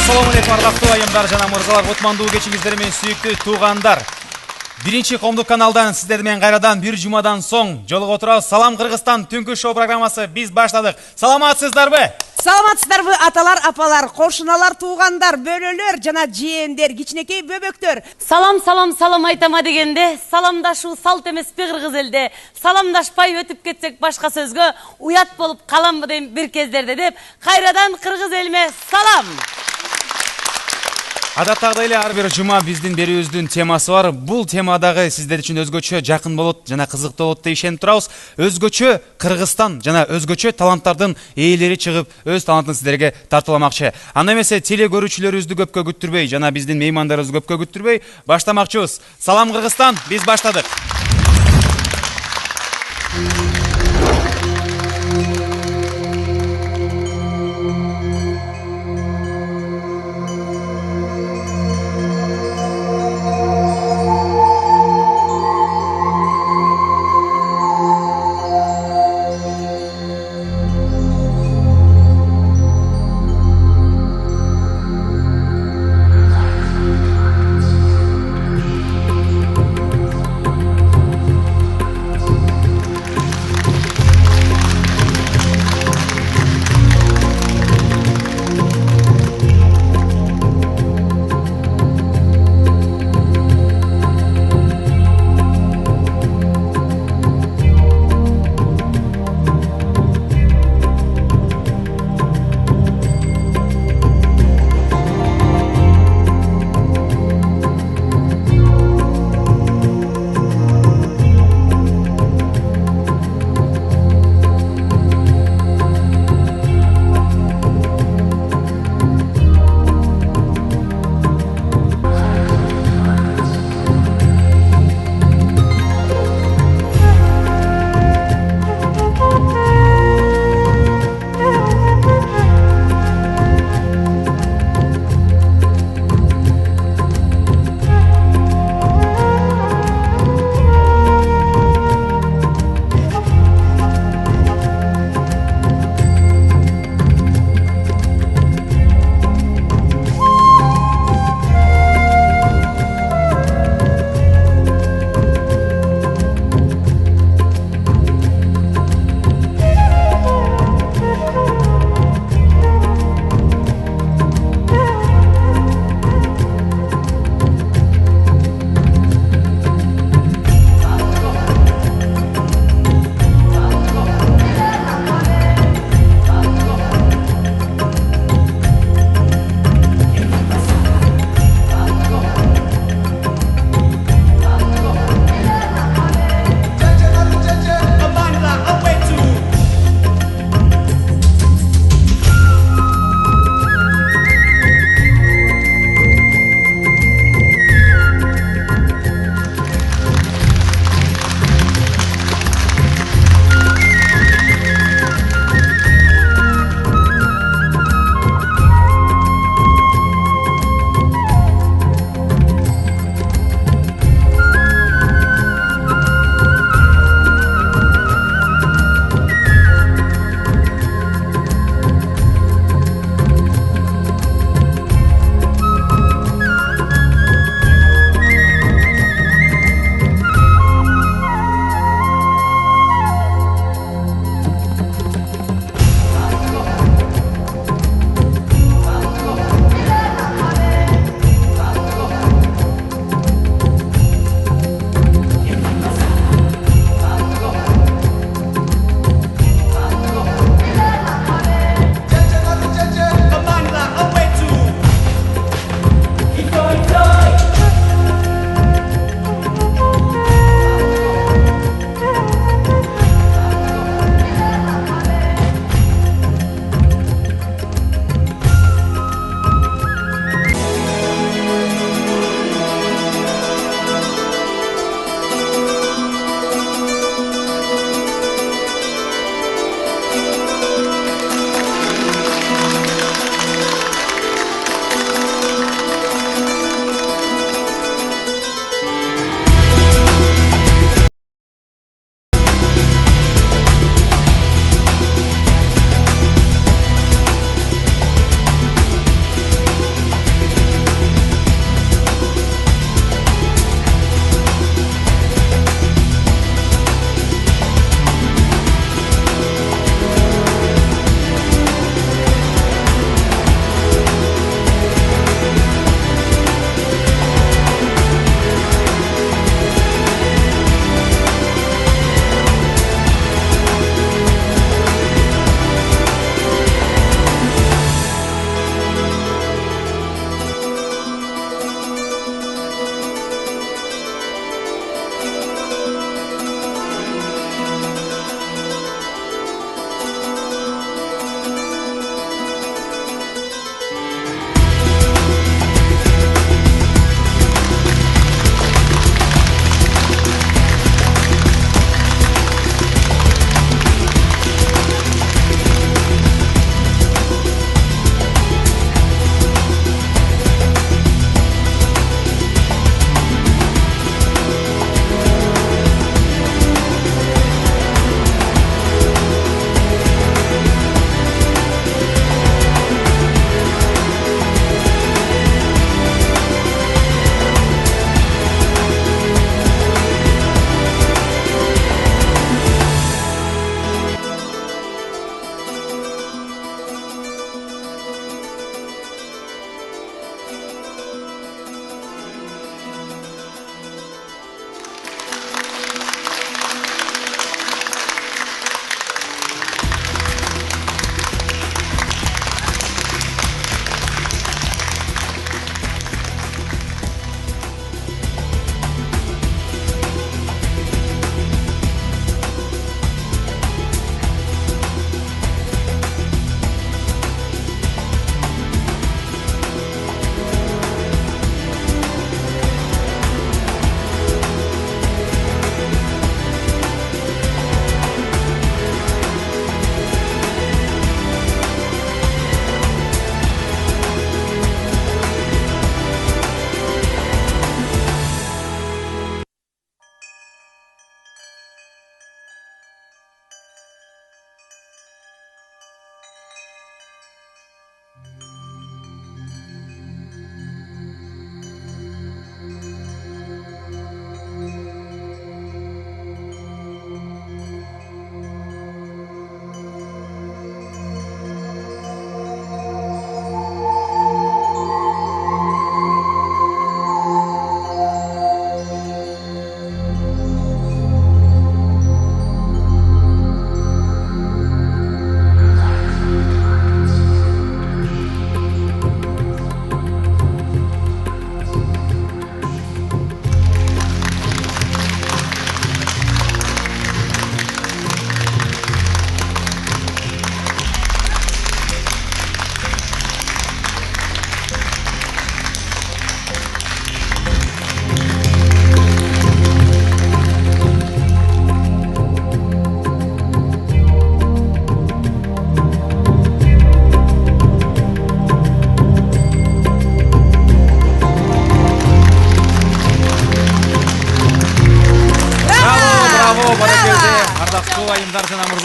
Assalamu aleykum ардактуу айымдар жана мырзалар, отмандуу кечиңиздер менен сүйүктүү туугандар. Биринчи коомдук каналдан сиздер менен кайрадан бир жумадан соң жолугуп отурабыз. Салам Кыргызстан түнкү шоу программасы биз баштадык. Саламатсыздарбы? Саламатсыздарбы аталар, апалар, кошуналар, туугандар, бөлөлөр жана жээндер, кичинекей бөбөктөр. Салам айтама дегенде, саламдашуу салт эмеспи кыргыз элде. Саламдашпай өтүп кетсек башка сөзгө уят болуп каламбы дейм бир кездерде деп, кайрадан кыргыз элиме салам. Адаттагыдай эле ар бир жума биздин берүүбүздүн темасы бар. Бул тема дагы сиздер үчүн өзгөчө жакын болот жана кызыктуу болот деп ишенип турабыз. Өзгөчө Кыргызстан жана өзгөчө таланттардын ээлери чыгып, өз талантын сиздерге тартууламакчы. Анда эмесе теле көрүүчүлөрүбүздү көпкө күттүрбөй жана биздин меймандарыбызды көпкө күттүрбөй баштамакчыбыз. Салам Кыргызстан, биз баштадык.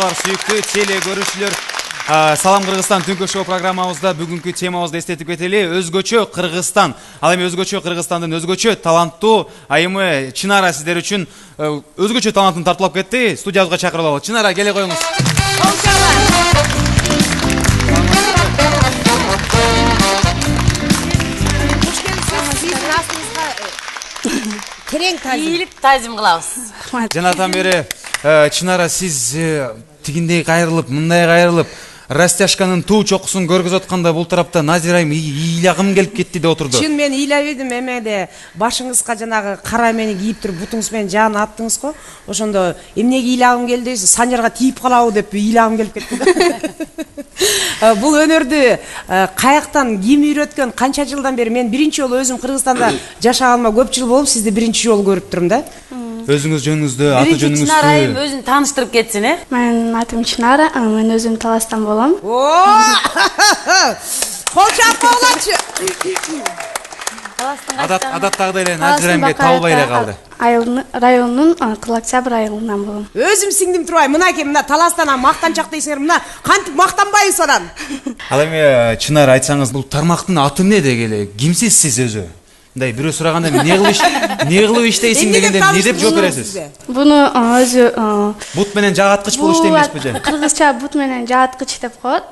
бар сүйүктүү теле көрүүчүлөр. Салам Кыргызстан түнкү шоу программабызда бүгүнкү темабызды эстетип кетели. Өзгөчө Кыргызстан. Ал эми өзгөчө Кыргызстандын өзгөчө таланттуу айымы Чынара сиздер үчүн өзгөчө талантын тартуулап кетти. Студиябызга чакырып алалы. Чынара, келе коюңуз. Терең тазим. Ийилик тазим кылабыз. Жанатан бери Чынара, сиз тигиндей кайрылып, мындай кайрылып, растяжканын туу чокусун көргөзүп атканда бул тарапта Назира айым ыйлагым келип кетти деп отурду. Чын мен ыйлап едим, эмеде башыңызга жанагы кара эмени кийип туруп бутуңуз менен жаан аттыңыз го. Ошондо эмнеге ыйлагым келди дейсиз, санжарга тийип калабы деп ыйлагым келип кетти да. Бул өнөрдү каяктан ким үйрөткөн, канча жылдан бери? Мен биринчи жолу өзүм Кыргызстанда жашаганыма көп жыл болуп, сизди биринчи жолу көрүп турум да. Өзүңүз жөнүңүздү, аты жөнүңүздү. Чынара айым өзүн тааныштырып кетсин, э? Менин атым Чынара, мен өзүм Таластан болом. Кол чапкы болочу. Адаттагыдай эле Назира айымга табылбай эле калды. Районунун Кызыл Октябрь айылынан болом. Өзүм сиңдим турбай, мынакей, мына Таластан мактанчак дейсиңер, мына кантип мактанбайбыз анан. Ал эми Чынара, айтсаңыз, бул тармактын аты эмне дегеле? Кимсиз сиз өзү? Мындай бирөө сураганда эмне кылып иштейсиң дегенде эмне деп жооп бересиз? Буну өзү Бут менен жагаткыч болуп иштеймизби же? Кыргызча бут менен жааткыч деп коет.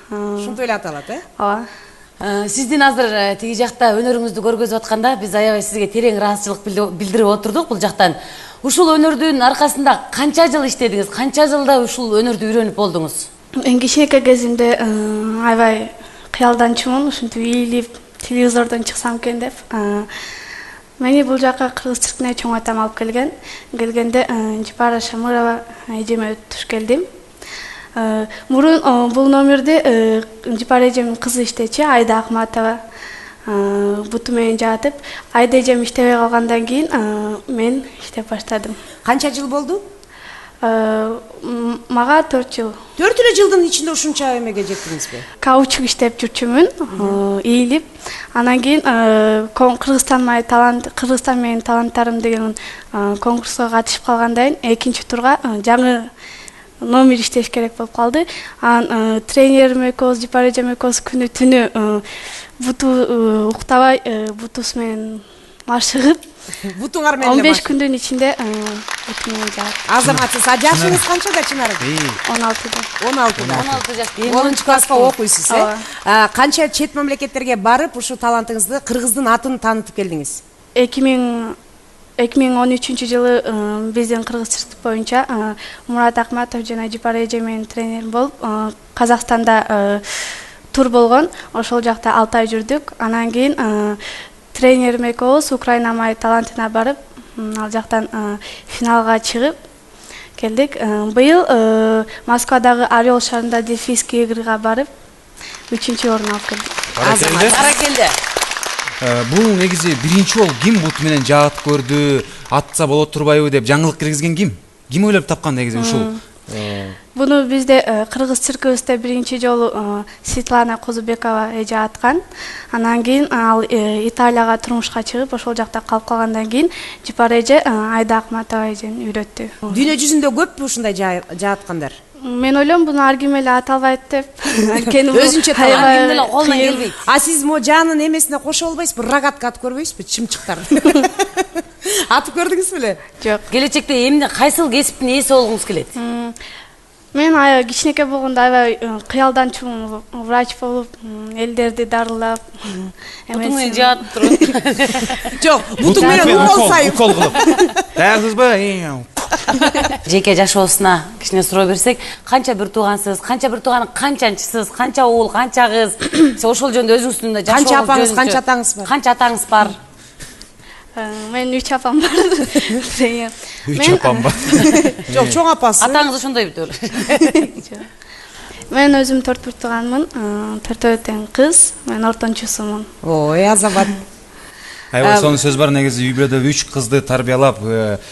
Ушундай эле аталат, э? Ооба. Сиздин азыр тиги жакта өнөрүңүздү көргөзүп атканда биз аябай сизге терең ыраазычылык билдирип отурдук бул жактан. Ушул өнөрдүн аркасында канча жыл иштедиңиз? Канча жылда ушул өнөрдү үйрөнүп болдуңуз? Мен кичинекей кезимде аябай кыялданчумун, ушинтип ийилип телевизордон чыксам экен деп. Мени бул жака кыргыз циркине чоң атам алып келген. Келгенде Жипара Шамырова эжеме туш келдим. Мурун бул номерде Жипара эжемдин кызы иштечи, Айда Акматова. Буту менен жаатып, Айда эжем иштебей калгандан кийин мен иштеп баштадым. Канча жыл болду? Мага 4 жыл. 4 эле жылдын ичинде ушунча эмеге жеттиңизби? Каучук иштеп жүрчүмүн, ийилип. Анан кийин Кыргызстан менин таланттарым деген конкурска катышып калгандан кийин экинчи турга жаңы номер иштеш керек болуп калды. Анан тренерим экөөбүз, Жипара эжем экөөбүз күнү түнү буту уктабай бутубуз менен машыгып, Бутуңар менен 15 күндүн ичинде буту менен жаап. Азаматсыз. Жашыңыз канчада, Чынара? 16да. 16да. 16 жаш. 10 класска окуйсуз, э? Канча чет мамлекеттерге барып, ушу талантыңызды, Кыргыздын атын таанытып келдиңиз? 2013 жылы биздин кыргыз цирк боюнча Мурат Акматов жана Жипара эже менин тренерим болуп, Казакстанда тур болгон. Ошол жакта 6 ай жүрдүк. Анан кийин тренерим экөөбүз Украина май талантына барып, ал жактан финалга чыгып келдик. Быйыл Москвадагы Орел шаарында Дельфийский игрыга барып, 3-орун алып келдик. Баракелде. Бул негизи биринчи жолу ким бут менен жаат көрдү, атса болот турбайбы деп жаңылык киргизген ким? Ким ойлоп тапкан негизи ушул? Буну бизде кыргыз циркибизде биринчи жолу Светлана Козубекова эже аткан. Анан кийин ал Италияга турмушка чыгып, ошол жакта калып калгандан кийин Жипара эже Айда Акматова эжени үйрөттү. Дүйнө жүзүндө көппү ушундай жааткандар? Мен ойлойм, буну ар ким эле ата албайт деп. Анткени өзүнчө Ким деле колуна келбейт. Сиз мо жанын эмесине кошо албайсызбы? Рогатка атып көрбөйсүзбү? Чымчыктар. Атып көрдүңүзбү эле? Жок. Келечекте эмне кайсыл кесиптин ээси болгуңуз келет? Мен аябай кичинекей болгондо аябай кыялданчумун, врач болуп, элдерди дарылап, Буту менен жаатып туруп. Жок, бутуң менен укол сайып. Укол кылып. Даярсызбы? Жеке жашоосуна кичине суроо берсек, канча бир туугансыз, канча бир тууганын канчанчысыз, канча уул, канча кыз? Сиз ошол жөнүндө өзүңүздүн жашооңуз Канча апаңыз, канча атаңыз бар? Канча атаңыз бар? Мен 3 апам бар. 3 апам бар. Жок, чоң апасы. Атаңыз ошондой бит. Мен өзүм 4 бир тууганмын, 4 тең кыз, мен ортончусумун. Ой, Азамат. Аябай сонун сөз бар, негизи үй бүлөдө 3 кызды тарбиялап,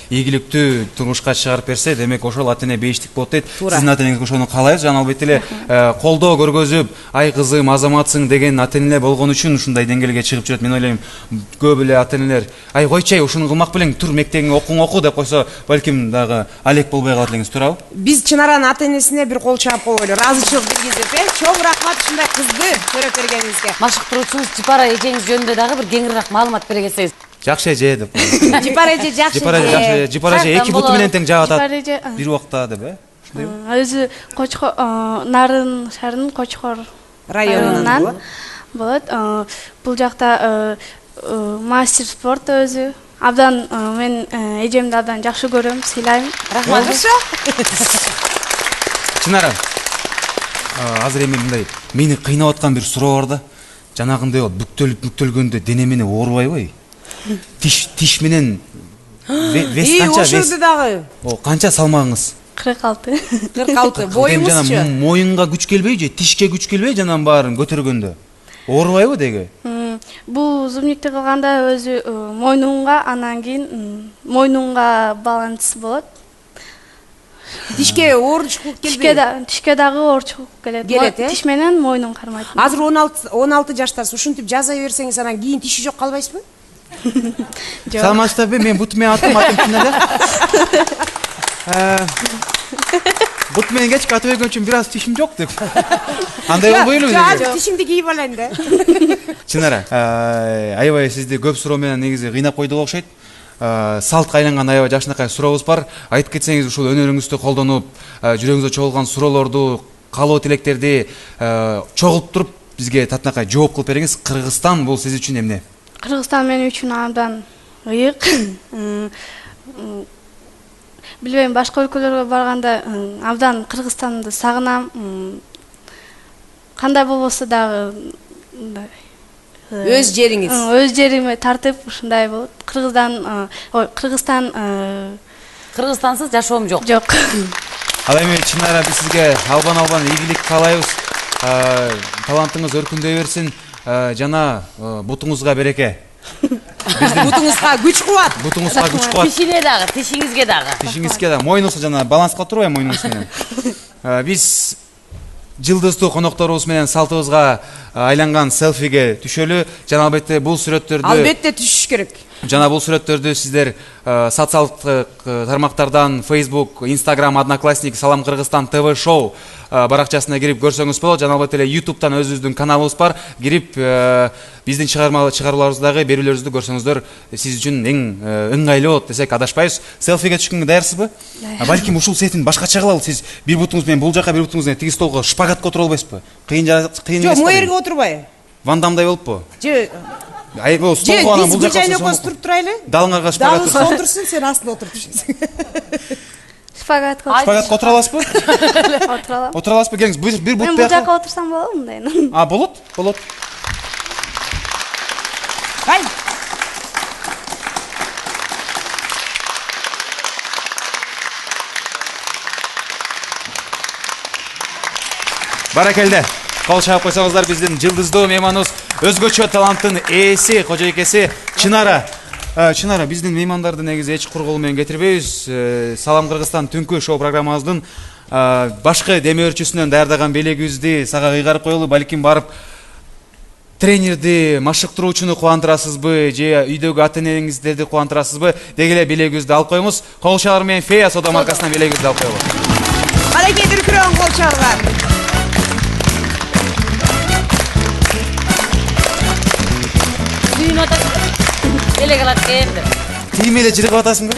ийгиликтүү турмушка чыгарып берсе, демек ошол ата эне бейиштик болот дейт. Сиздин ата энеңиз ошону каалайбыз жана албетте эле колдоо көргөзүп, ай кызым, азаматсың деген ата энелер болгон үчүн ушундай деңгээлге чыгып жүрөт. Мен ойлойм, көп эле ата энелер, ай койчу, ушуну кылмак белең, тур мектебиңе оку деп койсо, балким дагы алек болбой калат элеңиз, туурабы? Биз Чынаранын ата энесине бир кол чаап коелу, ыраазычылык билгизип, чоң рахмат ушундай кызды көрөп бергениңизге. Машыктыруучубуз Жипара эжеңиз жөнүндө дагы бир кеңирээк маалымат бере келсеңиз. Жакшы эже деп. Жипара эже жакшы. Жипара эже 2 буту менен тең жаап атат. Жипара эже Бир убакта деп, өзү Кочкор Нарын шаарынын Кочкор районунан болот. Бул жакта мастер спорт өзү. Абдан мен эжемди абдан жакшы көрөм, сыйлайм. Рахмат. Чынара, азыр эми мындай мени кыйнап аткан бир суроо бар да. Жанагындай бүктөлгөндө дене мени оорубайбы? Тиш менен вес канча? Ошондо дагы. Канча салмагыңыз? 46. 46. Боюңузчу? Моюнга күч келбей же, тишке күч келбей жанан баарын көтөргөндө? Оорубайбы деги? Бул зумникти кылганда өзү мойнунга, анан кийин мойнунга баланс болот. Тишке ооручулук келбейби? Тишке дагы ооручулук келет. Тиш менен мойнун кармайт. Азыр 16 жаштасыз. Ушинтип жаза берсеңиз, анан кийин тиши жок калбайсызбы? Жок. Саламатсызбы? Мен бут менен атым кинода. Бут менен кечке атып берген үчүн бир аз тишим жок деп. Андай болбойлубу? Жок, тишимди кийип алайын да. Чынара, аябай сизди көп суроо менен негизи кыйнап койдук окшойт. Салтка айланган аябай жакшынакай сурообуз бар. Айтып кетсеңиз, ушул өнөрүңүздү колдонуп, жүрөгүңүзгө чогулган суроолорду, каалоо тилектерди чогултуруп бизге татынакай жооп кылып бериңиз. Кыргызстан бул сиз үчүн эмне? Кыргызстан мен үчүн абдан ыйык. Билбейм, башка өлкөлөргө барганда абдан Кыргызстанды сагынам. Кандай болбосо дагы Өз жериңиз. Өз жериме тартып ушундай болот. Кыргызстансыз жашоом жок. Жок. Ал эми Чынара, биз сизге албан ийгилик каалайбыз. Талантыңыз өркүндөй берсин, жана бутуңузга береке. Бутуңузга күч кубат. Бутуңузга күч кубат. Тишине дагы, тишиңизге дагы. Тишиңизге дагы, мойнуңузга жана баланска турбай мойнуңуз менен. Биз жылдыздуу конокторубуз менен салтыбызга айланган селфиге түшөлү. Жана албетте бул сүрөттөрдү Албетте түшүш керек. Жана бул сүрөттөрдү сиздер социалдык тармактардан Facebook, Instagram, Одноклассник, Салам Кыргызстан ТВ шоу баракчасына кирип көрсөңүз болот. Жана албетте эле YouTube'дан өзүбүздүн каналыбыз бар. Кирип биздин чыгарууларыбыздагы берүүлөрүбүздү көрсөңүздөр сиз үчүн эң ыңгайлуу болот десек адашпайбыз. Селфиге түшкөнгө даярсызбы? Балким ушул сетин башкача кылалы. Сиз бир бутуңуз менен бул жака, бир бутуңуз менен тиги столго шпагатка отура албайсызбы? Кыйын Жок, могу жерге отурбай. Вандамдай болуппу? Же, Бул столго анан бул жака экөөбүз туруп турайлы. Далыңарга шпагат. Далы сол турсун, сен астында отуруп түшөсүң. Шпагатка Шпагатка отура аласызбы? отура алам. Отура аласызбы? Келиңиз, бир бут Мен бул жака отурсам болобу мындай? Болот, болот. Ай. Баракелде. Кол чаап койсоңуздар, биздин жылдыздуу мейманыбыз, өзгөчө таланттын ээси, кожойкеси Чынара. Чынара, биздин меймандарды негизи эч кургол менен кетирбейбиз. Салам Кыргызстан түнкү шоу программабыздын башкы демөөрчүсүнөн даярдаган белегибизди сага кыйгарып коелу. Балким барып тренерди, машыктыруучуну кубандырасызбы, же үйдөгү ата энеңиздерди кубандырасызбы? Деги эле белегибизди алып коюңуз. Кол чалар менен Фея соода маркасынан белегибизди алып коелу. Аракет үркүрөң кол чалган. Белек алат экен деп. Тиим эле жыргап атасыңбы?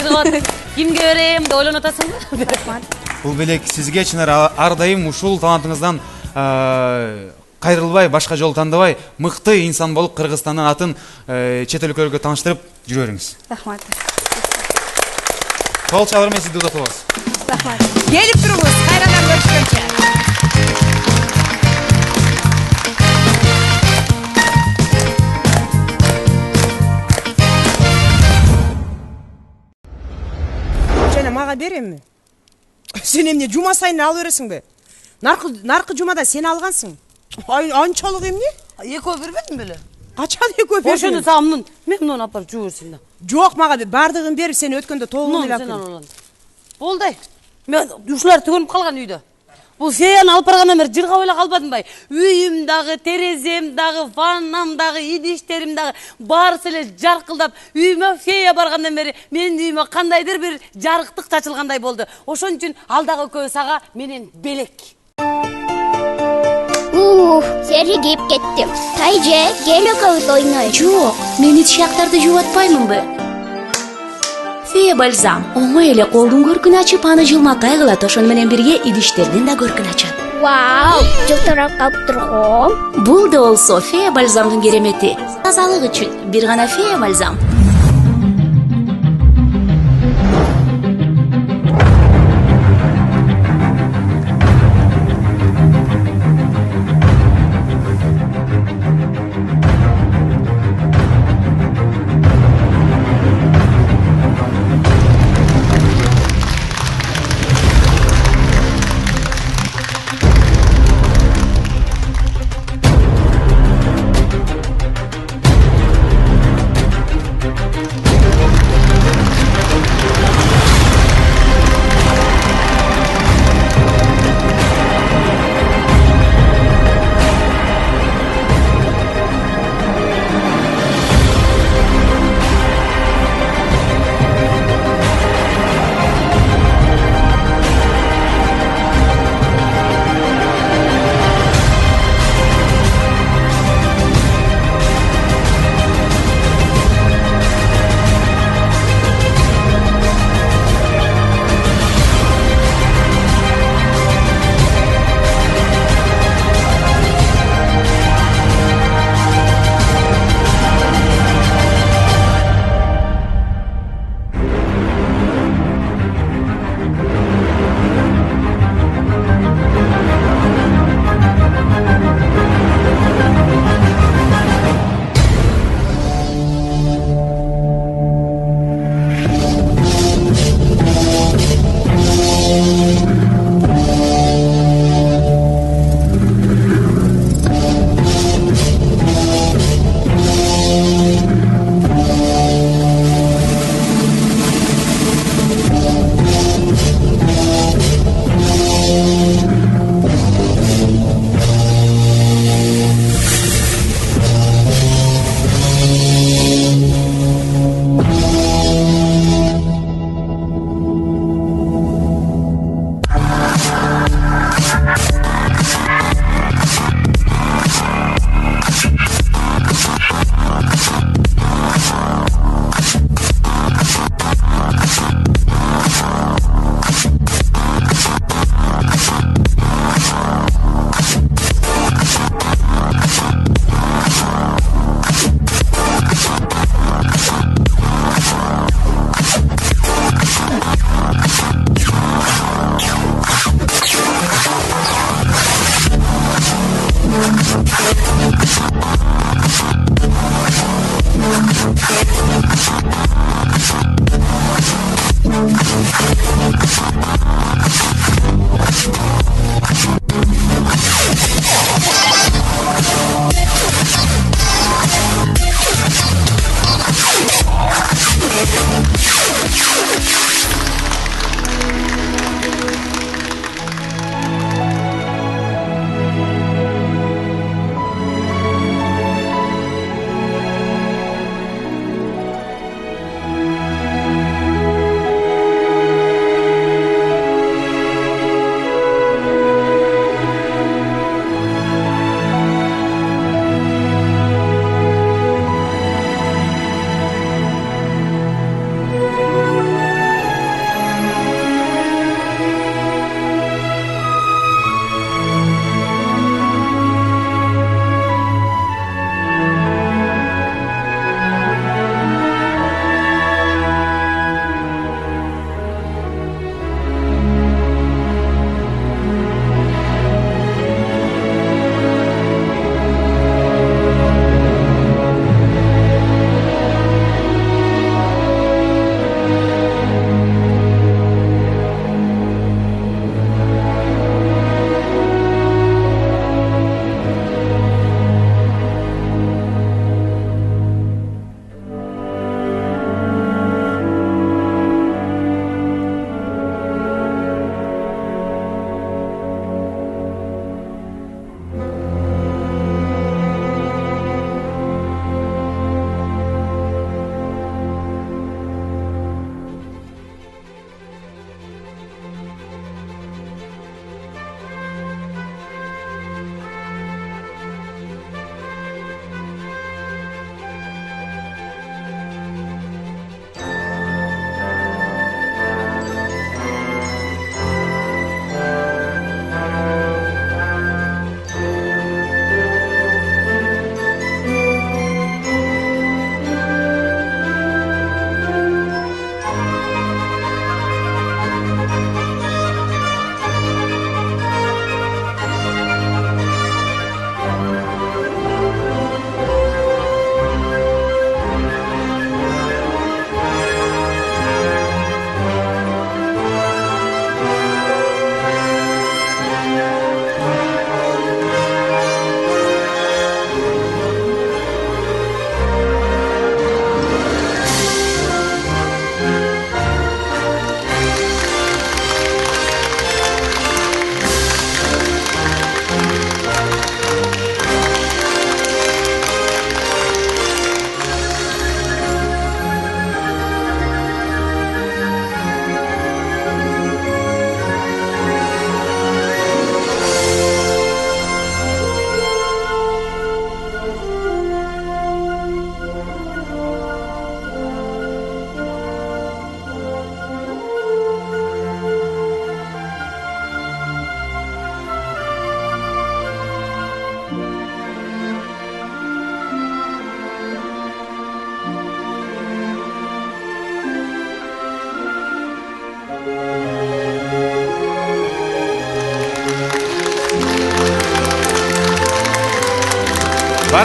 Кимге берем деп ойлонуп атасыңбы? Бул белек сизге, Чынара, ар дайым ушул талантыңыздан кайрылбай, башка жол тандабай, мыкты инсан болуп Кыргызстандын атын чет өлкөлөргө тааныштырып жүрө бериңиз. Рахмат. Кол чалар менен сизди удатабыз. Рахмат. Келип туруңуз, кайрадан көрүшкөнчө. Мага беремби? Сен эмне жума сайын алып бересиңби? Наркы жумада сен алгансың. Анчалык эмне? Экөө бербедим беле? Качан экөө бердиң? Ошону сагымнын. Мен муну алып барып жуу берсин да. Жок, мага бардыгын берип сен өткөндө толугун Муну ыйлап сен кел. алып ал. Болду. Мен ушулар түгөнүп калган үйдө. Бул феяны алып баргандан бери жыргап эле калбадым бай. Үйүм дагы, терезем дагы, ваннам дагы, идиштерим дагы баарысы эле жаркылдап, үйүмө фея баргандан бери менин үйүмө кандайдыр бир жарыктык чачылгандай болду. Ошон үчүн ал дагы экөө сага менен белек. Сергип кеттим. Тайже, кел экөөбүз ойнойбуз. Жок, мен ичияктарды жуубатпаймынбы? Фея бальзам оңой эле колдун көркүн ачып, аны жылмакай кылат, ошону менен бирге идиштердин да көркүн ачат. Вау, жылтырап калып турган. Бул да болсо фея бальзамдын керемети. Тазалык үчүн бир гана фея бальзам.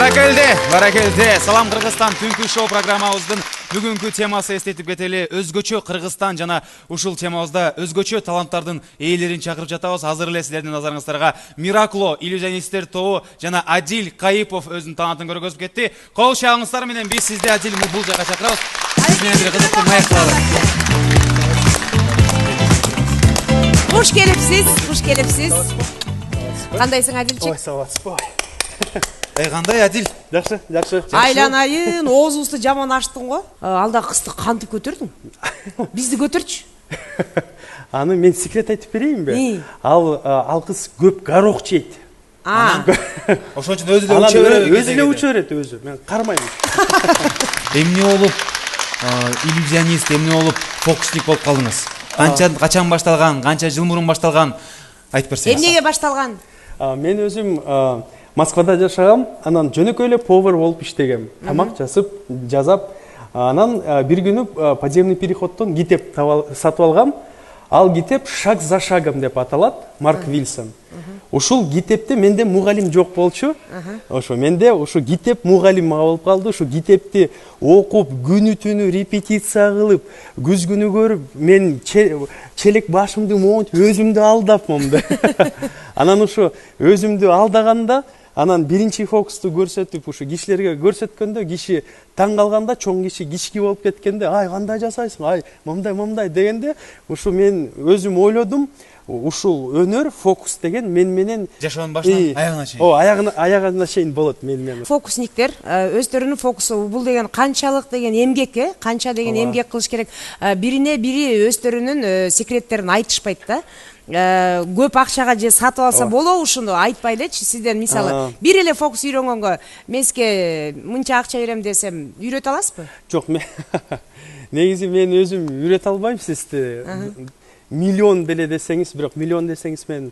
Баракелде. Салам Кыргызстан түнкү шоу программабыздын бүгүнкү темасы эстетип кетели. Өзгөчө Кыргызстан жана ушул темабызда өзгөчө таланттардын ээлерин чакырып жатабыз. Азыр эле силердин назарыңыздарга Миракло иллюзионисттер тобу жана Адил Кайыпов өзүнүн талантын көргөзүп кетти. Кол шагыңыздар менен биз сизди Адил бул жака чакырабыз. Сиз менен бир кызыктуу маек кылалы. Хуш келипсиз. Кандайсың, Адилчик? Ой, саламатсызбы? Кандай Адил? Жакшы. Айланайын, оозубузду жаман ачтың го. Алда кызды кантип көтөрдүң? Бизди көтөрчү. Аны мен секрет айтып берейинби? И. Ал кыз көп горох жейт. Ошон үчүн өзү эле уча берет. Өзү эле уча берет өзү. Мен кармайм. Эмне болуп иллюзионист, эмне болуп фокусник болуп калдыңыз? Качан башталган, канча жыл мурун башталган айтып берсеңиз. Эмнеге башталган? Мен өзүм Москвада жашагам, анан жөнөкөй эле повар болуп иштегем. Тамак жазап, анан бир күнү подземный переходдон китеп сатып алгам. Ал китеп «Шаг за шагом» деп аталат, Марк Вильсон. Ушул китепте менде мугалим жок болчу. Ошо менде ушу китеп мугалим болуп калды. Ушу китепти окуп, күнү түнү репетиция кылып, күз күнү көрүп, мен челек башымды монтуп, өзүмдү алдап момду. Анан ушу өзүмдү алдаганда, анан биринчи фокусту көрсөтүп, ушу кишилерге көрсөткөндө, киши таң калганда, чоң киши кички болуп кеткенде, ай кандай жасайсың, ай момдай дегенде, ушу мен өзүм ойлодум, ушул өнөр, фокус деген мен менен жашоонун башынан аягына чейин. Аягына чейин болот мен менен. Фокусниктер өздөрүнүн фокусу бул деген канчалык деген эмгек, канча деген эмгек кылыш керек. Бирине бири өздөрүнүн секреттерин айтышпайт да. Көп акчага же сатып алса болобу, ушуну айтпай элечи. Сизден мисалы бир эле фокус үйрөнгөнгө мен сизге мынча акча берем десем, үйрөтө аласызбы? Жок, негизи мен өзүм үйрөтө албайм сизди. Миллион деле десеңиз, бирок миллион десеңиз мен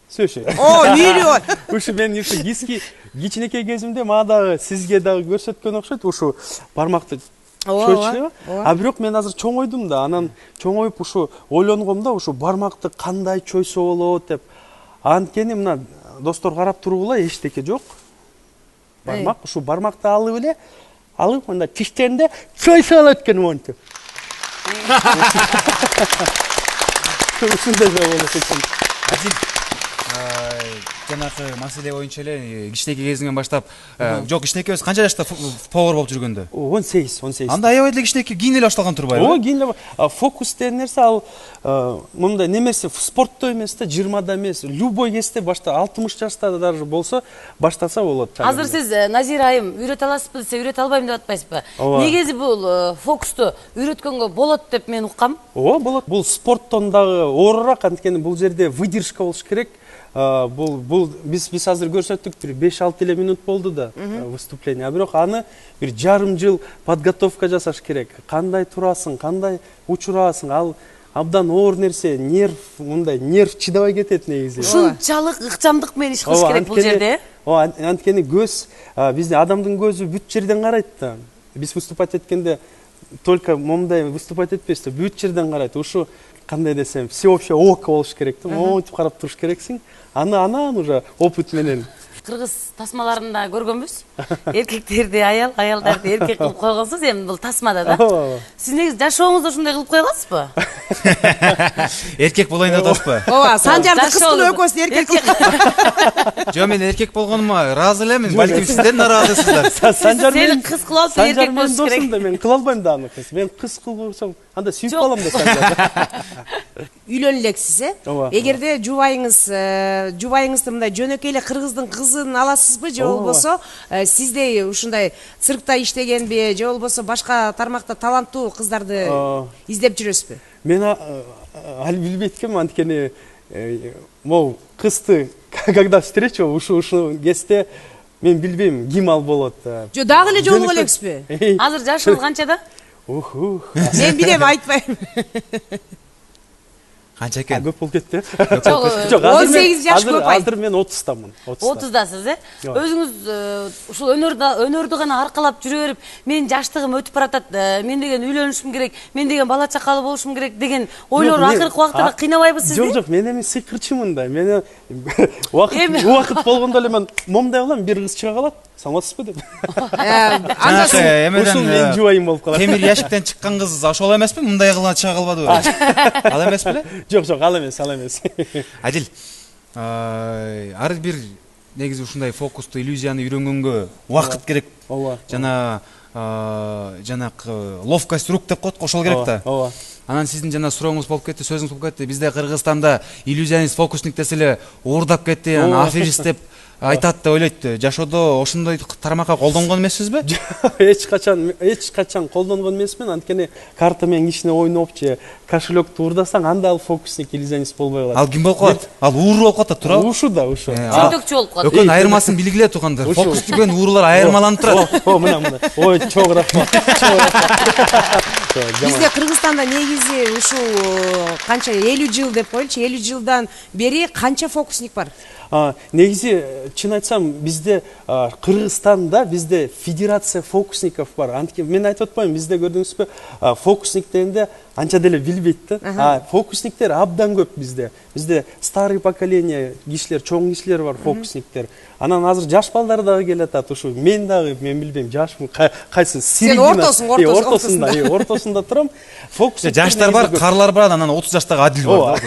сөшө. О, миллион. Ушу мен ушу кичинекей кезимде мага дагы сизге дагы көрсөткөн окшойт, ушу бармакты чөчүп. Бирок мен азыр чоңойдум да, анан чоңоюп ушу ойлонгомда, ушу бармакты кандай чойсо болот деп. Анткени мына достор карап тургула, эчтеке жок. Бармак, ушу бармакты алып мында тиштеринде чойсо болот экен монтип. Ушундай болот экен. Жанакы маселе боюнча эле кичинекей кезиңен баштап, жок, кичинекей эмес, канча жашта повар болуп жүргөндө? 18. Анда аябай деле кичинекей, кийин эле башталган турбайбы? Ооба, кийин эле. Фокус деген нерсе ал мындай немесе спортто эмес да, 20да эмес, любой кезде башта 60 жашта даже болсо баштаса болот. Азыр сиз Назира айым үйрөтө аласызбы десе, үйрөтө албайм деп атпайсызбы? Негизи бул фокусту үйрөткөнгө болот деп мен уккам. Ооба, болот. Бул спорттон дагы оорураак, анткени бул жерде выдержка болуш керек. Бул биз азыр көрсөттүк, бир 5-6 эле минут болду да выступление. Бирок аны бир жарым жыл подготовка жасаш керек. Кандай турасың, кандай учурасың, ал абдан оор нерсе, нерв чыдабай кетет негизи. Ушунчалык ыкчамдык менен иш кылыш керек бул жерде. Анткени көз, биздин адамдын көзү бүт жерден карайт да. Биз выступать эткенде только момундай выступать этпейбиз да, бүт жерден карайт. Ушу кандай десем, всеобщее око болуш керек да, монтип карап туруш керексиң. Анан уже опыт менен. Кыргыз тасмаларында көргөнбүз. Эркектерди аял, аялдарды эркек кылып койгонсуз, эми бул тасмада да. Сиз негизи жашооңузда ушундай кылып кое аласызбы? Эркек болоюн деп атасызбы? Ооба, Санжарды кыз кылып экөөсүн эркек кылып. Жо, мен эркек болгонума ыраазы элемин, балким сиздер нараазысыздар. Санжар сени кыз кылып алып эркек болуш керек. Мен кыла албайм да аны кыз. Мен кыз кылсам, анда сүйүп калам да Санжар. Үйлөнү элексиз, Эгерде жубайыңызды мындай жөнөкөй эле кыргыздын кызын аласызбы, же болбосо сиздей ушундай циркта иштегенби, же болбосо башка тармакта таланттуу кыздарды издеп жүрөсүзбү? Мен али билбейт экенмин, анткени могу кызды когда встречу ушу кезде мен билбейм ким ал болот. Жо, дагы эле жолугуп элексизби? Азыр жашыңыз канчада? Мен билем, айтпайм. Канча экен? Көп болуп кетти. Жок, 18 жаш көп ай. Азыр мен 30дамын. 30дасыз, Өзүңүз ушул өнөрдү гана аркалап жүрө берип, менин жаштыгым өтүп баратат, мен деген үйлөнүшүм керек, мен деген бала чакалуу болушум керек деген ойлор акыркы убактта кыйнабайбы сизди? Жок, мен эми сыйкырчымын да. Мен убакыт болгондо эле мен момундай кылам, бир кыз чыга калат, саламатсызбы деп. Анда жанакы эмеден Ушул менин жубайым болуп калат. темир яшиктен чыккан кыз ошол эмеспи? Мындай кылган чыга калбадыбы? Ал эмес беле? Жок, ал эмес. Адил, ар бир негизи ушундай фокусту, иллюзияны үйрөнгөнгө убакыт керек. Ооба. Жанакы ловкость рук деп коет, ошол керек да. Ооба. Анан сиздин жана сурооңуз болуп кетти, сөзүңүз болуп кетти. Бизде Кыргызстанда иллюзионист, фокусник десе уурдап кетти, анан аферист деп айтат деп ойлойт. Жашоодо ошондой тармакка колдонгон эмессизби? Эч качан колдонгон эмесмин. Анткени карта менен кичине ойноп же кошелекту уурдасаң, анда ал фокусник, иллюзионист болбой калат. Ал ким болуп калат? Ал ууру болуп калат, туурабы? Ушу да, ушу. Чөйтөкчү болуп калат. Өкөн айырмасын билгиле туугандар. Фокус түгөн уурулар айырмаланып турат. Мына. Ой, чоң рахмат. бизде Кыргызстанда негизи ушул канча 50 жыл деп коелучу, 50 жылдан бери канча фокусник бар? Негизи чын айтсам, бизде Кыргызстанда бизде федерация фокусников бар. Анткени мен айтып атпаймынбы, бизде көрдүңүзбү, фокусник дегенде анча деле билбейт да. Фокусниктер абдан көп бизде. Бизде старый поколение кишилер, чоң кишилер бар, фокусниктер. Анан азыр жаш балдар дагы келатат, ушу мен дагы, мен билбейм, жашмын, кайсы середина. Сен ортосунда турам. Жаштар бар, карлар бар, анан 30 жаштагы Адил бар.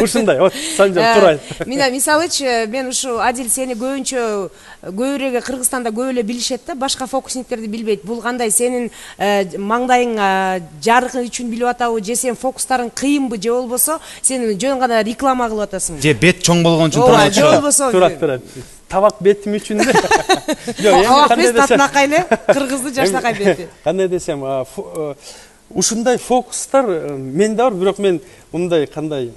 Ушундай, вот Санжар турай. Мына мисалычы, мен ушу Адил сени көбүнчө көбүрөөк Кыргызстанда көп эле билишет да, башка фокусниктерди билбейт. Бул кандай, сенин маңдайың жарыгы үчүн билип атабы, же сен фокустарың кыйынбы, же болбосо сен жөн гана реклама кылып атасың? Же бет чоң болгон үчүн турат. Же болбосо турат. Табак бетим үчүн да. Табак бет татынакай эле, кыргызды жаштакай бети. Кандай десем, ушундай фокустар мен да бар, бирок мен мындай кандай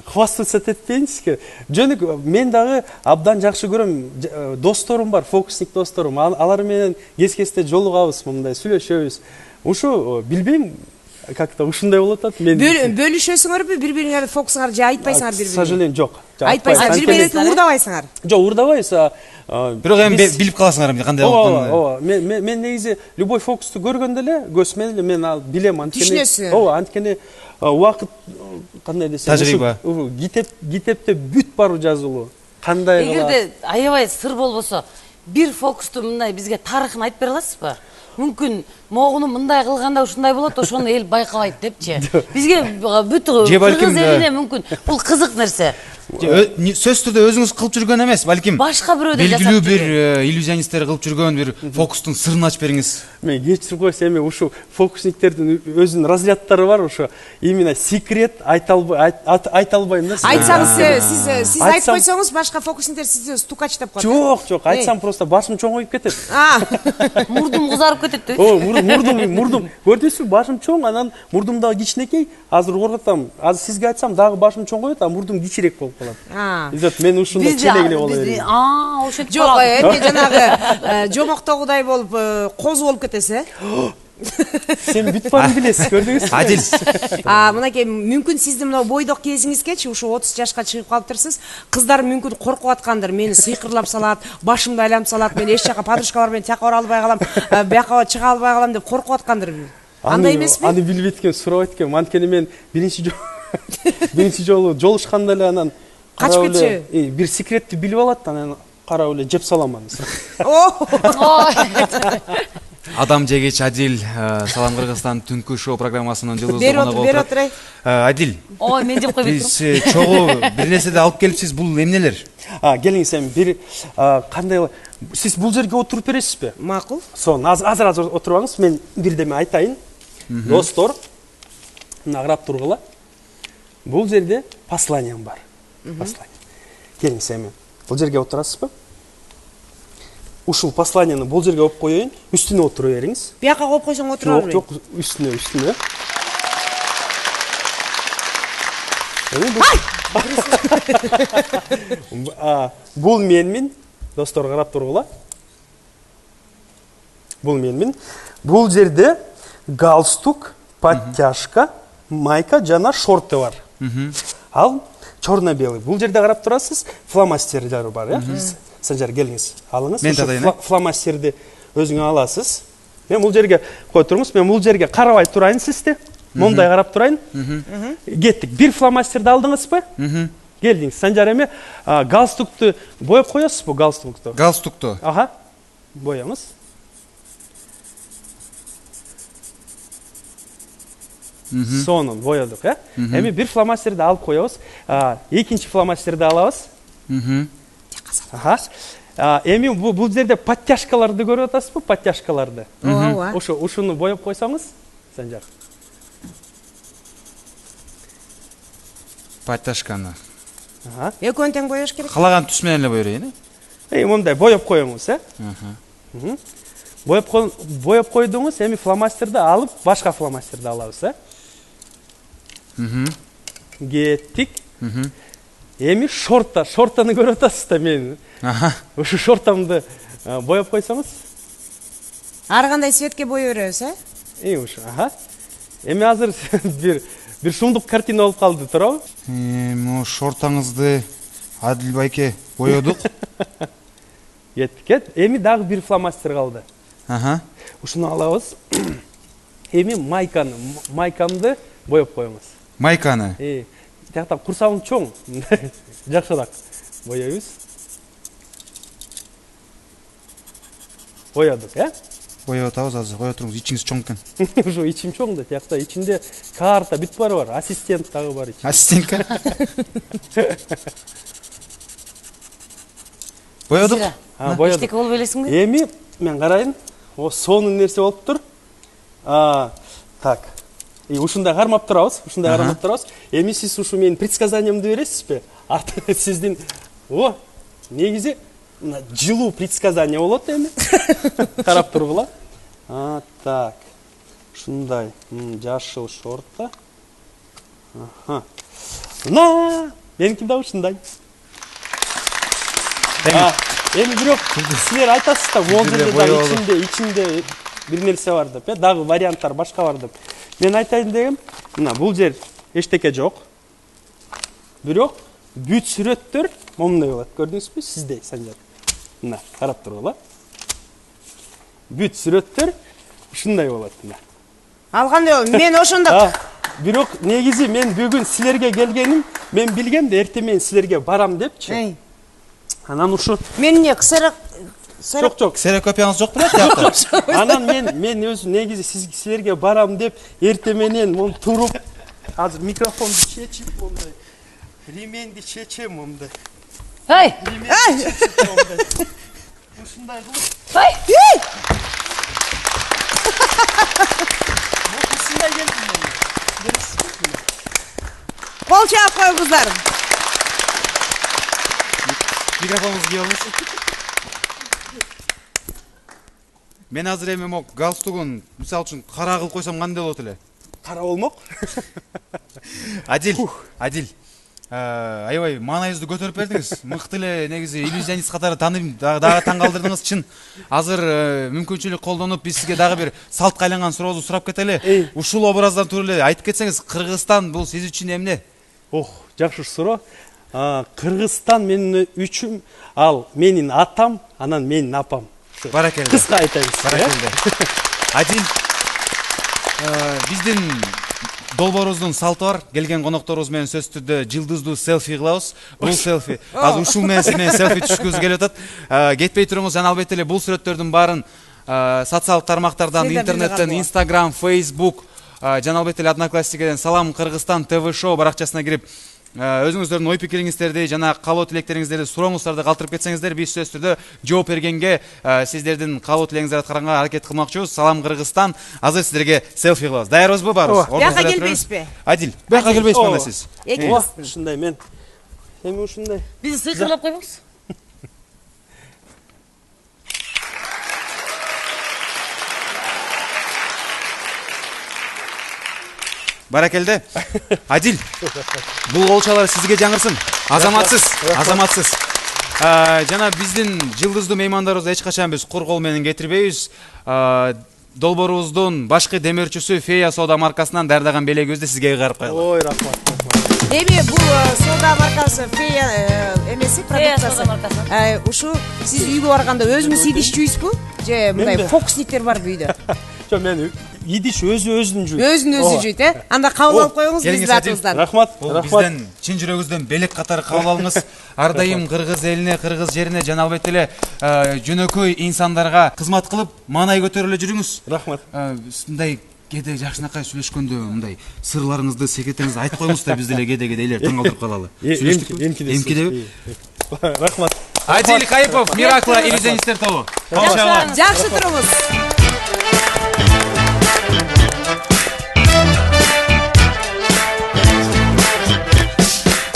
хвастаться этпейинчи. Жөнүк мен дагы абдан жакшы көрөм. Досторум бар, фокусник досторум. Алар менен кез-кезде жолугабыз, мындай сүйлөшөбүз. Ушу билбейм, как-то ушундай болуп атат. Мен бөлүшөсүңөрбү бири-бириңерди фокусуңар, же айтпайсыңар К бири-бириңерди? сожалению, жок. Айтпайсыңар, бири-бириңерди уурдабайсыңар? Жок, уурдабайбыз. Бирок эми билип каласыңар кандай болгонун. Ооба. Мен негизи любой фокусту көргөндө эле, көз менен эле мен ал билем, анткени. Түшүнөсүң. Ооба, анткени убакыт кандай десем, тажрыйба. Китепте бүт бар жазылуу. Кандай кылат? Эгерде аябай сыр болбосо, бир фокусту мындай бизге тарыхын айтып бере аласызбы? Мүмкүн могуну мындай кылганда ушундай болот, ошону эл байкабайт депчи. Бизге бүт кыргыз элине мүмкүн бул кызык нерсе. Сөзсүз түрдө өзүңүз кылып жүргөн эмес, балким башка бирөөдө жасап белгилүү бир иллюзионисттер кылып жүргөн бир фокустун сырын ачып бериңиз. Мен кечирип койсо, эми ушу фокусниктердин өзүнүн разряддары бар, ушу именно секрет айта албайм да. Айтсаңыз, сиз айтып койсоңуз, башка фокусниктер сизди стукач деп коет. Жок, айтсам просто башым чоңоюп кетет. Мурдум кызарып кетет деп. Мурдум. Көрдүңүзбү, башым чоң, анан мурдум дагы кичинекей. Азыр коркутам. Азыр сизге айтсам дагы башым чоңоет, а мурдум кичирээк болуп калат. Изет мен ушундай челегиле боло берем. Ошентип. Жок, эми жанагы жомоктогудай болуп, козу болуп кетесе. Сен бүт барын билесиз, көрдүңүзбү? Адил. Мынакей мүмкүн сиздин мына бойдок кезиңизгечи ушу 30 жашка чыгып калыптырсыз. Кыздар мүмкүн коркуп аткандыр, мени сыйкырлап салат, башымды айланып салат, мен эч жака подружкалар менен тияка бара албай калам, бияка чыга албай калам деп коркуп аткандыр. Андай эмеспи? Аны билбейт экен, сурабайт экен. Анткени мен биринчи жолу жолушканда эле анан качып кетчү. Бир секретти билип алат, анан карап эле жеп салам аны. Адам жегич Адил, Салам Кыргызстан түнкү шоу программасынын жылдызы коногу Бери отурай. Адил. Ой, мен жеп койбойт. Биз чогуу бир нерседи алып келипсиз, бул эмнелер? Келиңиз, эми бир кандай сиз бул жерге отуруп бересизби? Макул. Сон, азыр отурбаңыз, мен бирдеме айтайын. Достор, мына карап тургула. Бул жерде посланиям бар. Послание. Келиңиз, эми бул жерге отурасызбы? Ушул посланияны бул жерге коюп коеюн, үстүнө отура бериңиз. Бияка коюп койсоң отура бербейм. Жок, үстүнө. Бул менмин, достор, карап тургула. Бул менмин. Бул жерде галстук, подтяжка, майка жана шорты бар. Ал черно-белый. Бул жерде карап турасыз, фломастерлер бар, Санжар, келиңиз, алыңыз. Мен татайын. Фломастерди өзүңө аласыз. Мен бул жерге коюп туруңуз, мен бул жерге карабай турайын сизди. Мондай карап турайын. Кеттик. Бир фломастерди алдыңызбы? келдиңиз. Санжар эми галстукту боеп коесузбу, галстукту? Галстукту. Ага. Боямыз. Сонун боедук, Эми бир фломастерди алып коебуз. Экинчи фломастерди алабыз. Ага. Эми бул жерде подтяжкаларды көрүп атасызбы? Подтяжкаларды. Ооба. Ушуну боеп койсоңуз, Санжар. Подтяжканы. Ага. Экөөнү тең боеш керек. Калаган түс менен эле бой берейин. Мындай боеп коюңуз, Боеп койдуңуз, эми фломастерди алып, башка фломастерди алабыз, Кеттик. Эми шортаны көрүп атасыз да мени. Ушу шортамды боеп койсоңуз. Ар кандай цветке бое беребиз, Ушу, Эми азыр бир шумдук картина болуп калды, туурабы? Могу шортаңызды Адил байке боедук. Кеттик. Эми дагы бир фломастер калды. Ушуну алабыз. Эми майкамды боеп коюңуз. Майканы. Тияктан курсагым чоң. Жакшыраак боейбиз. Боядык, Боеп атабыз азыр. Кое туруңуз, ичиңиз чоң экен. Ушу ичим чоң да, тиякта ичинде карта бүт бар, ассистент дагы бар ичинде. Ассистентка. Боедук. Боядык. Эчтеке болуп элесиңби? Эми мен карайын. Сонун нерсе болуп тур. Так. Ушундай кармап турабыз, Эми сиз ушу менин предсказаниямды бересизби? Сиздин негизи жылуу предсказание болот эми. Карап тургула. Так. Ушундай, жашыл шортто. Меники да ушундай. Эми бирок силер айтасыз да, могул жерде дагы ичинде бир нерсе бар деп, дагы варианттар башка бар деп. Мен айтайын дегем, бул жер эчтеке жок. Бирок бүт сүрөттөр момундай болот. Көрдүңүзбү? Сиздей, Санжар. Карап тургула. Бүт сүрөттөр ушундай болот. Ал кандай болот? Мен ошондо. Бирок негизи мен бүгүн силерге келгеним, мен билгем да эртең мен силерге барам депчи. Анан ушу Мен эмне жок. Ксерокопияңыз жок белет? Анан мен өзү негизи силерге барам деп эртең менен мун туруп, азыр микрофонду чечип, мондай ременди чечем, мондай. Ушундай кылып. Ушундай келдим мен. Кол чаап кой кыздарым. Микрофонуңузду кийип алыңыз. Мен азыр эми могу галстугун мисалы үчүн кара кылып койсом кандай болот эле? Кара болмок. Адил. Аябай маанайыңызды көтөрүп бердиңиз. Мыкты эле негизи иллюзионист катары тааныйм, дагы таң калтырдыңыз чын. Азыр мүмкүнчүлүк колдонуп биз сизге дагы бир салтка айланган сурооду сурап кетели. Ушул образдан туруп эле айтып кетсеңиз, Кыргызстан бул сиз үчүн эмне? Жакшы суроо. Кыргызстан менин үчүн ал менин атам, анан менин апам. Баракелде. Кыска айтайбыз. Баракелде. Адил, биздин долбоорубуздун салты бар. Келген конокторубуз менен сөзсүз түрдө жылдыздуу селфи кылабыз. Бул селфи. Азыр ушул менен селфи түшкүбүз келип атат. Кетпей туруңуз, жана албетте эле бул сүрөттөрдүн баарын социалдык тармактардан, интернеттен, Instagram, Facebook, жана албетте эле Одноклассникеден Салам Кыргызстан ТВ шоу баракчасына кирип өзүңүздөрдүн ой пикириңиздерди жана каалоо тилектериңиздерди, сурооңуздарды калтырып кетсеңиздер, биз сөзсүз түрдө жооп бергенге, сиздердин каалоо тилегиңиздерди аткарганга аракет кылмакчыбыз. Салам Кыргызстан. Азыр сиздерге селфи кылабыз. Даярбызбы баарыбыз? Бияка келбейсизби? Адил, бияка келбейсизби анда сиз? Ушундай мен. Эми ушундай. Бизди сыйкырлап койбоңуз. Баракелде. Адил, бул колчалар сизге жаңырсын. Азаматсыз. Жана биздин жылдыздуу меймандарыбызды эч качан биз кур кол менен кетирбейбиз. Долбоорубуздун башкы демөөрчүсү Фея соода маркасынан даярдаган белегибизди сизге кайрып коелу. Ой, рахмат. Эми бул соода маркасы Фея эмеси продукциясы. Ушу сиз үйгө барганда өзүңүз идишчүйсүзбү? Же мындай фокусниктер барбы үйдө? Жок, мен идиш өзүн жуйт. Өзүн өзү жүйт, Анда кабыл алып коюңуз биздин атыбыздан. Рахмат. Бул бизден чын жүрөгүбүздөн белек катары кабыл алыңыз. Ар дайым кыргыз элине, кыргыз жерине жана албетте эле жөнөкөй инсандарга кызмат кылып, маанай көтөрүп жүрүңүз. Рахмат. Мындай кээде жакшынакай сүйлөшкөндө мындай сырларыңызды, секретиңизди айтып коюңуз да биз деле кээде элер таң калтырып калалы. Эмкидеби? Рахмат. Адил Кайыпов, Миракла иллюзионисттер тобу. Жакшы туруңуз.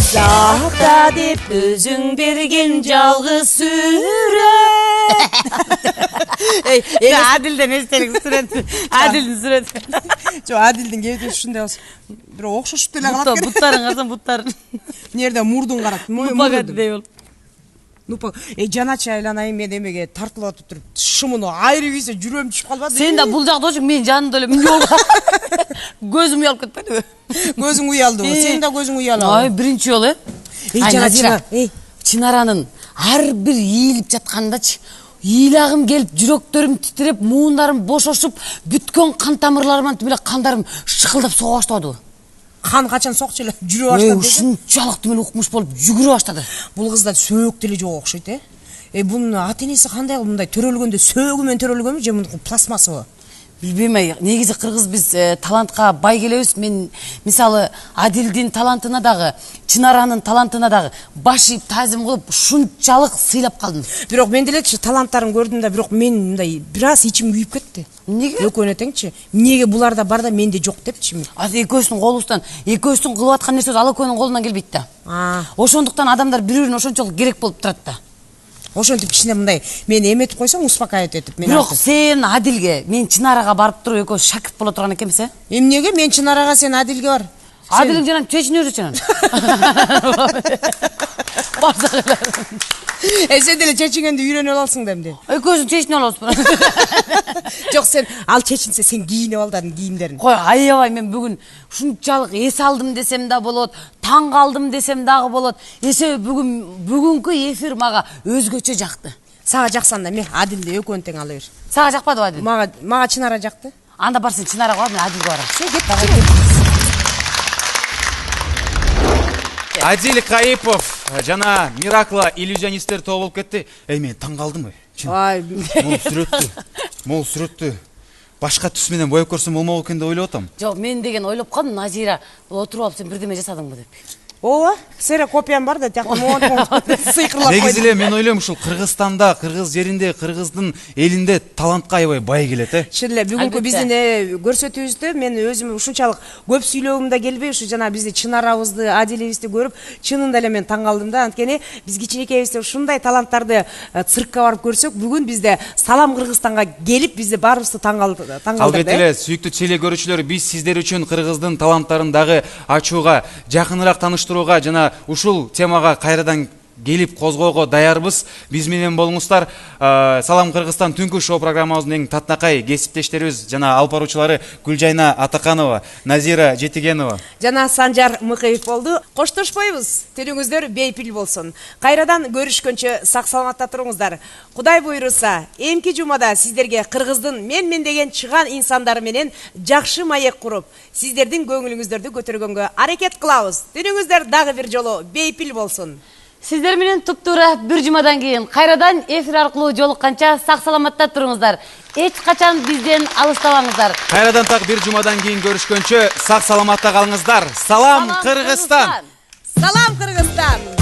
Сакта деп өзүң берген жалгыз сүрөт. Адилден эстелик сүрөт. Адилдин сүрөтү. Жо, Адилдин кебетеси ушундай болсо, бирок окшошуп деле калат экен. Буттарын карасаң, буттарын. Нерде мурдун карат. Нупагадей болуп. Нупа, жаначы айланайын мен эмеге тартылып атып туруп, шымыны айрып ийсе жүрөм түшүп калбады. Сен да бул жакта отуруп, мен жанымда эле көзүм уялып кетпедиби? Көзүң уялдыбы? Сен да көзүң уялабы? Ай, биринчи жолу. жаначы. Чынаранын ар бир ийилип жаткандачы, ыйлагым келип, жүрөктөрүм титиреп, муундарым бошошуп, бүткөн кан тамырларыман тимеле кандарым шыкылдап сога баштады. Кан качан сокчу эле жүрө баштады. Ушунчалык тимеле укмуш болуп жүгүрө баштады. Бул кызда сөөк деле жок окшойт, Бунун ата энеси кандай мындай төрөлгөндө сөөгү менен төрөлгөнбү же мындай пластмассабы? Билбейм, негизи кыргыз биз талантка бай келебиз. Мен мисалы Адилдин талантына дагы, Чынаранын талантына дагы баш ийип таазим кылып ушунчалык сыйлап калдым. Бирок мен делечи таланттарын көрдүм да, бирок мен мындай бир аз ичим күйүп кетти. Эмнеге? Экөөнө теңчи. Эмнеге буларда бар да менде жок депчи мен. Азыр экөөсүнүн колубуздан, экөөсүнүн кылып аткан нерсеси ал экөөнүн колунан келбейт да. Ошондуктан адамдар бири-бирин ошончолук керек болуп турат да. Ошентип кичине мындай мени эметип койсоң, успокаивать этип мен. Бирок сен Адилге, мен Чынарага барып туруп экөөбүз шакирт боло турган экенбиз, Эмнеге мен Чынарага, сен Адилге бар? Адилдин жанам чечине жүрчүнөн. Сен деле чечингенди үйрөнүп алсың да эмне? Экөөбүз чечине алабыз. Жок, сен ал чечинсе сен кийинип ал да кийимдерин. Кой, аябай мен бүгүн ушунчалык эс алдым десем да болот, таң калдым десем дагы болот. Эсеби бүгүнкү эфир мага өзгөчө жакты. Сага жаксанда мен Адилди экөөнү тең ала бер. Сага жакпадыбы Адил? Мага Чынара жакты. Анда бар сен Чынарага бар, мен Адилге барам. Сен кет. Адил Кайыпов жана Миракла иллюзионисттер тобу болуп кетти. Мен таң калдым. Могул сүрөттү башка түс менен боеп көрсөм болмок экен деп ойлоп атам. Жок, мен деген ойлоп калдым, Назира отуруп алып сен бирдеме жасадыңбы деп. Ооба, сере копиям бар да, тиякта сыйкырлап койдум. Негизи эле мен ойлойм ушул Кыргызстанда, кыргыз жеринде, кыргыздын элинде талантка аябай бай келет, Чын эле бүгүнкү биздин көрсөтүүбүздө мен өзүм ушунчалык көп сүйлөгүм да келбей, ушу жана бизди Чынарабызды, Адилибизди көрүп, чынында эле мен таң калдым да. Анткени биз кичинекейбизде ушундай таланттарды циркка барып көрсөк, бүгүн бизде Салам Кыргызстанга келип, бизди баарыбызды таң калтырды. Албетте эле, сүйүктүү теле көрүүчүлөр, биз сиздер үчүн кыргыздын таланттарын дагы ачууга, жакыныраак таныштырууга жана ушул темага кайрадан келип козгоого даярбыз. Биз менен болуңуздар. Салам Кыргызстан түнкү шоу программабыздын эң татынакай кесиптештерибиз жана алып баруучулары Гүлжайна Атаканова, Назира Жетигенова жана Санжар Мыкыев болду. Коштошпойбуз. Түнүңүздөр бейпил болсун. Кайрадан көрүшкөнчө сак саламатта туруңуздар. Кудай буйруса, эмки жумада сиздерге кыргыздын мен деген чыган инсандары менен жакшы маек куруп, сиздердин көңүлүңүздөрдү көтөргөнгө аракет кылабыз. Түнүңүздөр дагы бир жолу бейпил болсун. Сиздер менен туптуура бир жумадан кийин кайрадан эфир аркылуу жолукканча сак саламатта туруңуздар. Эч качан бизден алыстабаңыздар. Кайрадан так бир жумадан кийин көрүшкөнчө сак саламатта калыңыздар. Салам Кыргызстан. Салам Кыргызстан.